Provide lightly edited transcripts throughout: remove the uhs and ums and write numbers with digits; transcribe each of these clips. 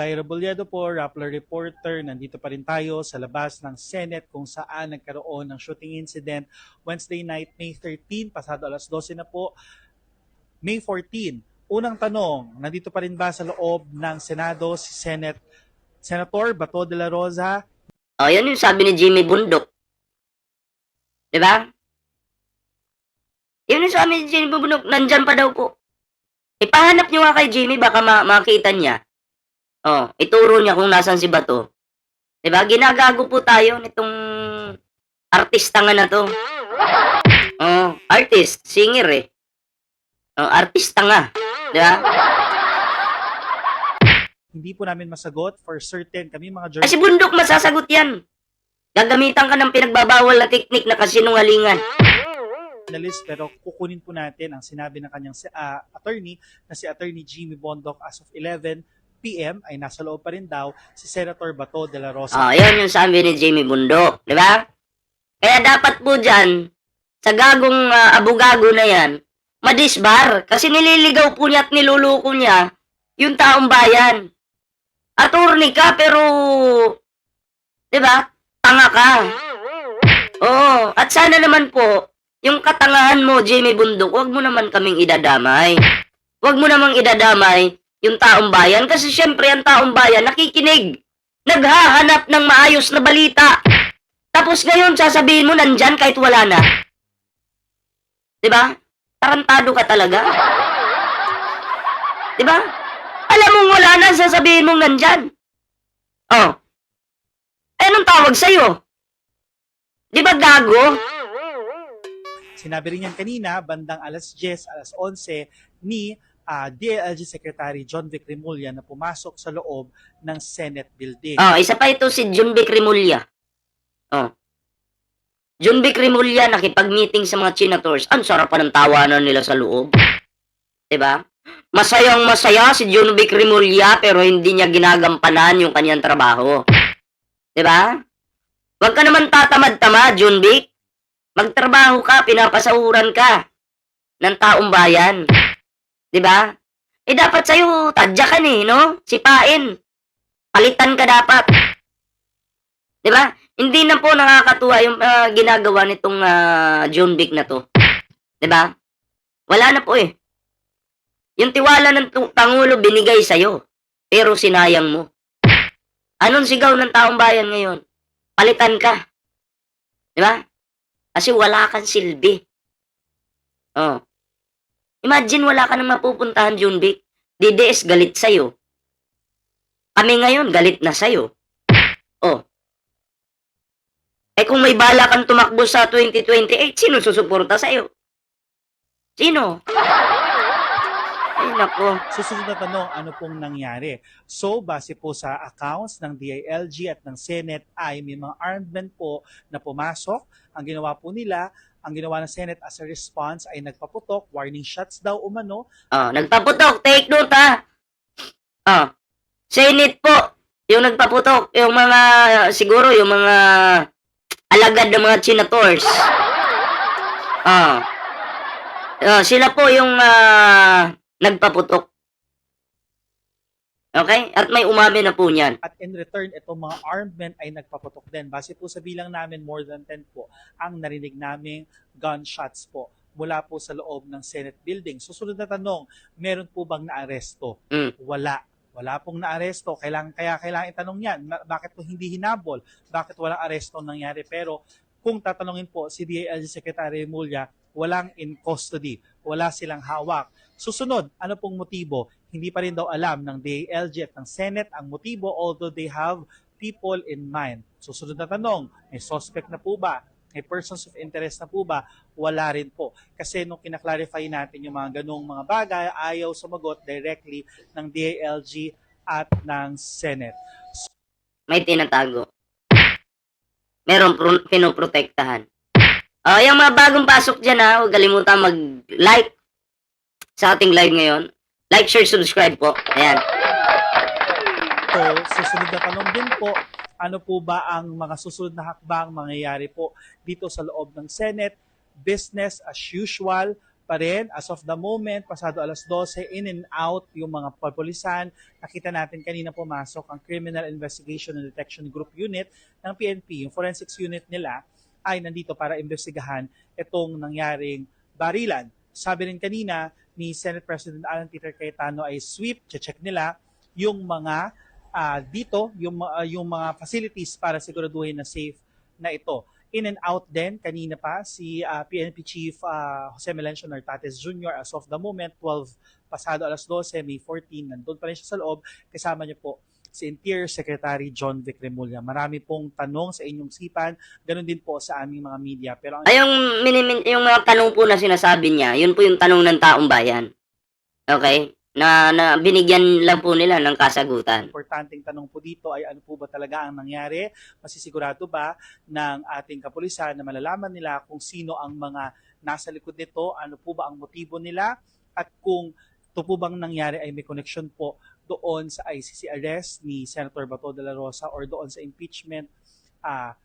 Ira Boliedo po, Rappler reporter. Nandito pa rin tayo sa labas ng Senate kung saan nagkaroon ng shooting incident Wednesday night, May 13, pasado alas 12 na po. May 14, unang tanong, nandito pa rin ba sa loob ng Senado si Senator Bato de la Rosa? Yan yung sabi ni Jimmy Bundok. Diba? Yun yung sabi ni Jimmy Bundok, nandyan pa daw po. Ipahanap nyo nga kay Jimmy, baka makita niya. Ituro niya kung nasan si Bato. Diba? Ginagago po tayo nitong artista nga na to. Artist, singer eh. Artista nga. Diba? Hindi po namin masagot for certain. Kami mga Ay, si Bundok masasagot yan. Gagamitan ka ng pinagbabawal na teknik na kasinungalingan. journalist, pero kukunin po natin ang sinabi ng kanyang attorney na si Attorney Jimmy Bundok as of 11 p.m. ay nasa loob pa rin daw si Senator Bato de la Rosa. Yan yung sabi ni Jimmy Bundok, di ba? Kaya dapat po dyan, sa gagong abugago na yan, madisbar. Kasi nililigaw po niya at niluluko niya yung taong bayan. Attorney ka, pero, di ba, tanga ka. At sana naman po, yung katangahan mo, Jimmy Bundok, wag mo naman kaming idadamay. Wag mo namang idadamay yung taong bayan kasi syempre ang taong bayan nakikinig. Naghahanap ng maayos na balita. Tapos ngayon sasabihin mo nandyan kahit wala na. 'Di ba? Tarantado ka talaga. 'Di ba? Alam mo wala na sasabihin mong nandyan. Anong tawag sa'yo? 'Di ba gago? Sinabi rin yan kanina, bandang alas 10, alas 11 ni DILG Secretary John Vic Remulla na pumasok sa loob ng Senate building. Isa pa ito si John Vic Remulla. John Vic Remulla nakipag-meeting sa mga senators. Ang sarap pa ng tawanan nila sa loob. Diba? Masayang masaya si John Vic Remulla pero hindi niya ginagampanan yung kanyang trabaho. Diba? Huwag ka naman tatamad-tamad, John Vic. Magtrabaho ka, pinapasahuran ka ng taong bayan. 'Di ba? Dapat sa'yo, tadyakan no? Sipain. Palitan ka dapat. 'Di ba? Hindi na po nakakatuwa yung ginagawa nitong John Vic na to. 'Di ba? Wala na po eh. Yung tiwala ng Pangulo binigay sa'yo, pero sinayang mo. Anong sigaw ng taong bayan ngayon? Palitan ka. 'Di ba? Kasi wala kang silbi. Imagine wala ka nang mapupuntahan, John Vic. DDS galit sa'yo. Kami ngayon, galit na sa'yo. Kung may bala kang tumakbo sa 2028, sino susuporta sa'yo? Sino? Ay, nako. Susunod na tanong, ano pong nangyari? So, base po sa accounts ng DILG at ng Senate ay may mga armed men po na pumasok. Ang ginawa po nila, ang ginawa ng Senate as a response ay nagpaputok, warning shots daw umano. Nagpaputok, take note Senate po, yung nagpaputok, yung mga, siguro yung mga alagad ng mga senators. Sila po yung nagpaputok. Okay? At may umami na po niyan. At in return, itong mga armed men ay nagpaputok din. Base po sa bilang namin, more than 10 po ang narinig naming gunshots po mula po sa loob ng Senate building. Susunod na tanong, meron po bang naaresto? Wala. Wala pong naaresto. Kaya kailangan itanong yan. Bakit po hindi hinabol? Bakit walang aresto nangyari? Pero kung tatanungin po si DILG Secretary Remulla, walang in custody. Wala silang hawak. Susunod, ano pong motibo? Hindi pa rin daw alam ng DILG at ng Senate ang motibo, although they have people in mind. Susunod na tanong, may suspect na po ba? May persons of interest na po ba? Wala rin po. Kasi nung kinaklarify natin yung mga ganong mga bagay, ayaw sumagot directly ng DILG at ng Senate. May tinatago. Meron pinoprotektahan. Yung mga bagong pasok dyan huwag kalimutan mag-like sa ating live ngayon. Like, share, subscribe po. Ayan. So, susunod na tanong din po, ano po ba ang mga susunod na hakbang mangyayari po dito sa loob ng Senate? Business as usual, pa rin. As of the moment, pasado alas 12, in and out yung mga papulisan. Nakita natin kanina pumasok ang Criminal Investigation and Detection Group Unit ng PNP. Yung forensics unit nila ay nandito para imbestigahan itong nangyaring barilan. Sabi rin kanina ni Senate President Alan Peter Cayetano ay sweep, check nila yung mga dito, yung mga facilities para siguraduhin na safe na ito. In and out din, kanina pa, si PNP Chief Jose Melencio Nartates Jr. as of the moment, 12 pasado alas 12, May 14, nandun pa rin siya sa loob. Kasama niya po si Interior Secretary John Vic Remulla. Marami pong tanong sa inyong sipan, ganun din po sa aming mga media. Pero Ay, yung mga tanong po na sinasabi niya, yun po yung tanong ng taong bayan. Okay? Na binigyan lang po nila ng kasagutan. Importanteng tanong po dito ay ano po ba talaga ang nangyari? Masisigurado ba ng ating kapulisan na malalaman nila kung sino ang mga nasa likod nito, ano po ba ang motibo nila, at kung ito po bang nangyari ay may connection po doon sa ICC arrest ni Senator Bato de la Rosa or doon sa impeachment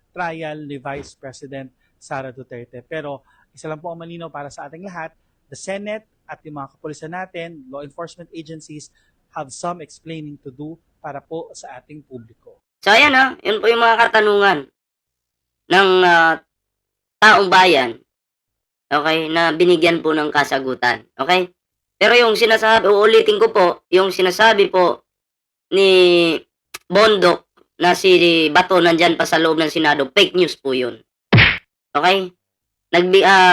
trial ni Vice President Sara Duterte. Pero isa lang po ang malinaw para sa ating lahat, the Senate at yung mga kapulisan natin, law enforcement agencies, have some explaining to do para po sa ating publiko. So, ayan yun po yung mga katanungan ng taong bayan, okay, na binigyan po ng kasagutan, okay? Pero yung sinasabi, uulitin ko po, yung sinasabi po ni Bondok na si Bato nandyan pa sa loob ng Senado, fake news po yun. Okay?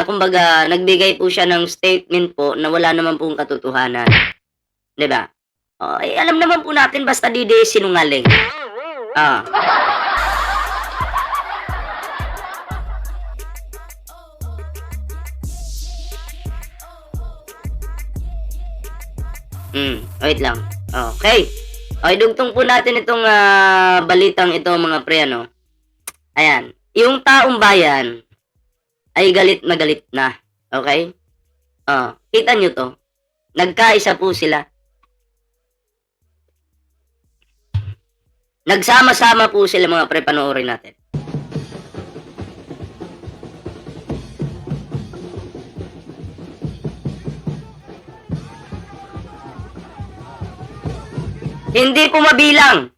Kumbaga, nagbigay po siya ng statement po na wala naman pong katotohanan. 'Di ba? Alam naman po natin basta di sinungaling. Wait lang. Okay. Okay, dugtong po natin itong balitang ito mga pre, ano. Ayan. Yung taong bayan ay galit na galit na. Okay? Kita nyo to. Nagkaisa po sila. Nagsama-sama po sila mga pre, panoorin natin. Hindi po mabilang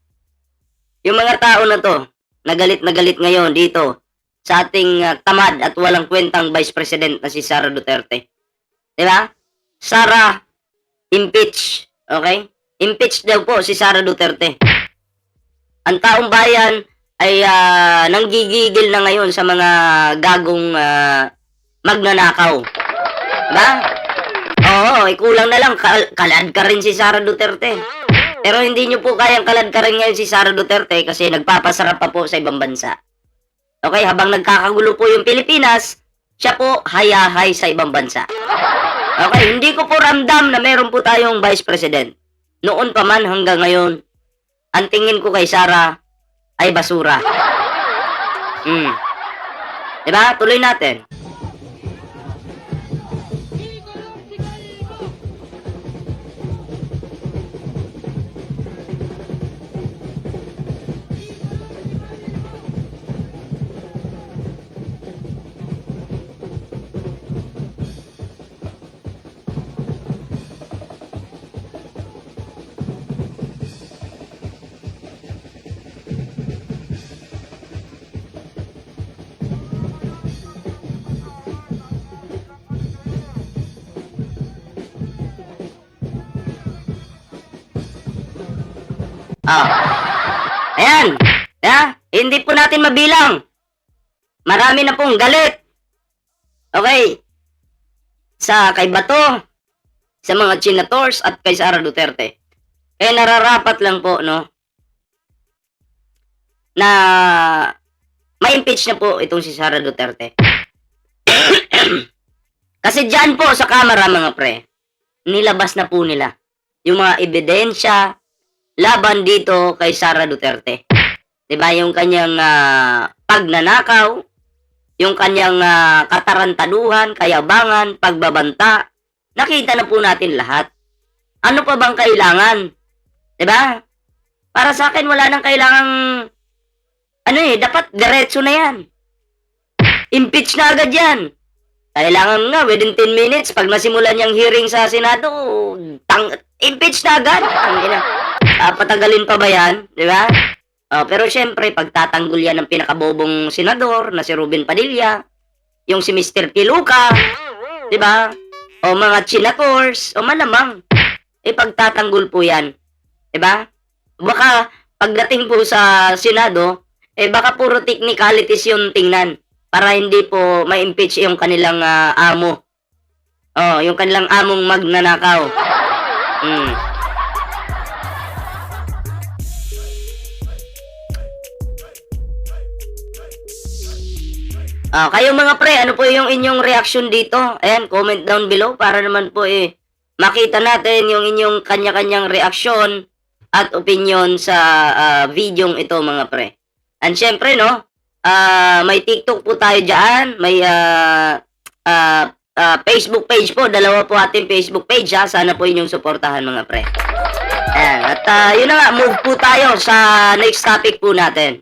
yung mga tao na to na galit ngayon dito sa ating tamad at walang kwentang Vice President na si Sara Duterte. Diba? Sara, impeach. Okay? Impeach daw po si Sara Duterte. Ang taong bayan ay nanggigigil na ngayon sa mga gagong magnanakaw. Diba? Oo, kulang na lang. Kalad ka rin si Sara Duterte. Pero hindi nyo po kayang kalad ka rin ngayon si Sara Duterte kasi nagpapasarap pa po sa ibang bansa. Okay, habang nagkakagulo po yung Pilipinas, siya po hayahay sa ibang bansa. Okay, hindi ko po ramdam na meron po tayong Vice President. Noon pa man hanggang ngayon, ang tingin ko kay Sara ay basura. Diba? Tuloy natin. Ayan. Hindi po natin mabilang. Marami na pong galit. Okay. Kay Bato, sa mga senators at kay Sara Duterte. Nararapat lang po, no, na ma-impeach na po itong si Sara Duterte. Kasi dyan po sa kamera, mga pre, nilabas na po nila yung mga ebidensya laban dito kay Sara Duterte. Diba? Yung kanyang pagnanakaw, yung kanyang katarantaduhan, kayabangan, pagbabanta. Nakita na po natin lahat. Ano pa bang kailangan? Diba? Para sa akin, wala nang kailangang dapat diretso na yan. Impeach na agad yan. Kailangan nga, within 10 minutes, pag nasimulan yung hearing sa Senado, impeach na agad. Patagalin pa ba yan? Di ba? Pero syempre, pagtatanggol yan ng pinakabobong senador na si Ruben Padilla, yung si Mr. Piluca, di ba? O mga senators, o malamang, pagtatanggol po yan. Di ba? Baka, pagdating po sa Senado, baka puro technicalities yung tingnan para hindi po ma-impeach yung kanilang amo. Yung kanilang among magnanakaw. Kayo mga pre, ano po yung inyong reaction dito? Ayan, comment down below para naman po makita natin yung inyong kanya-kanyang reaksyon at opinion sa videong ito mga pre. And syempre no, may TikTok po tayo dyan, may Facebook page po, dalawa po ating Facebook page ha, sana po inyong suportahan mga pre. Ayan, at yun na nga, move po tayo sa next topic po natin.